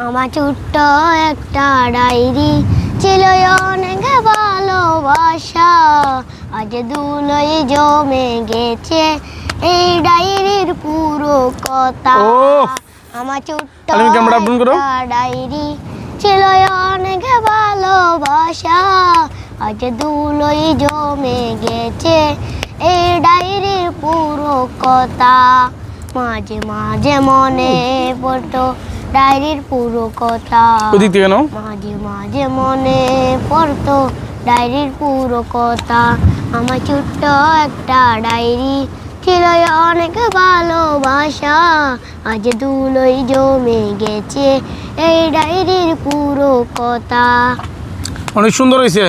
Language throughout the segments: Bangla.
আমার ছোট্ট একটা ডায়েরি ছিল অনেক ভালোবাসা, আজ ধুলোয় জমে গেছে এই ডায়েরির পুরো কথা। আমার ছোট্ট একটা ডায়েরি ছিল অনেক ভালোবাসা, আজ ধুলোয় জমে গেছে এই ডায়েরির পুরো কথা। মাঝে মাঝে মনে পড়তো ডায়েরির পুরো কথা, মাঝে মাঝে মনে পড়তো ডায়েরির পুরো কথা। আমার ছোট্ট একটা ডায়েরি ছিল অনেক ভালোবাসা, আজ ধুলোয় জমে গেছে এই ডায়েরির পুরো কথা। অনেক সুন্দর হয়েছে।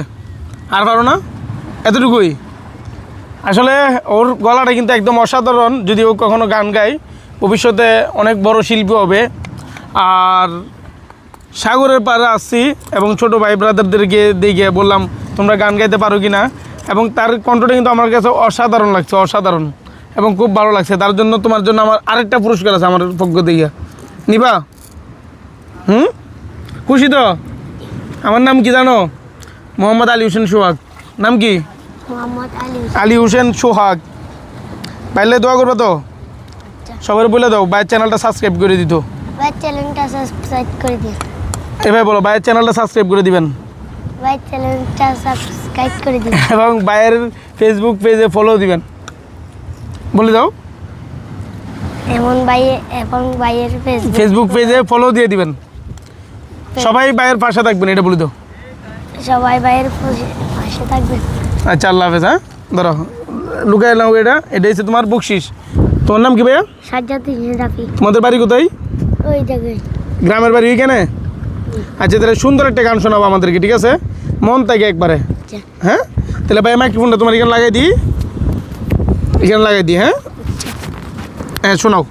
আর পারো না? এতটুকুই। আসলে ওর গলাটা কিন্তু একদম অসাধারণ। যদি ও কখনো গান গায় ভবিষ্যতে অনেক বড় শিল্পী হবে। আর সাগরের পাড়ে আসছি এবং ছোটো ভাই ব্রাদারদেরকে দেখে বললাম তোমরা গান গাইতে পারো কি না, এবং তার কণ্ঠটা কিন্তু আমার কাছে অসাধারণ লাগছে, অসাধারণ এবং খুব ভালো লাগছে। তার জন্য তোমার জন্য আমার আরেকটা পুরস্কার আছে আমার পক্ষ থেকে, নিবা? খুশি তো? আমার নাম কি জানো? মোহাম্মদ আলী হোসেন সোহাগ। নাম কি? আলী হোসেন সোহাগ। পাইলে দোয়া করবো তো? সবাই বলে দাও ভাইয়ের চ্যানেলটা সাবস্ক্রাইব করে দিত। ভাইয়ের চ্যানেলটা সাবস্ক্রাইব করে দিন। এভাবে বলো, ভাইয়ের চ্যানেলটা সাবস্ক্রাইব করে দিবেন। ভাইয়ের চ্যানেলটা সাবস্ক্রাইব করে দিন এবং ভাইয়ের ফেসবুক পেজে ফলো দিবেন। বলে দাও। ভাইয়ের ফেসবুক পেজে ফলো দিয়ে দিবেন। সবাই ভাইয়ের পাশে থাকবেন, এটা বলে দাও। সবাই ভাইয়ের পাশে থাকবেন। আচ্ছা, আল্লাহ হাফেজ। হ্যাঁ, ধরো লুকাই নাও, এটা হচ্ছে তোমার বকশিস। তোমার নাম কি ভাইয়া? সাজ্জাদ রাফি। তোমাদের বাড়ি কোথায়? ওই জায়গায়। গ্রামের বাড়ি এখানে? আচ্ছা, তাহলে সুন্দর একটা গান শোনাবো আমাদেরকে, ঠিক আছে? মন থেকে একবারে। হ্যাঁ, তাহলে ভাই মাইক্রোফোনটা তোমার এখানে লাগাই দিই, হ্যাঁ? হ্যাঁ, শোনাও।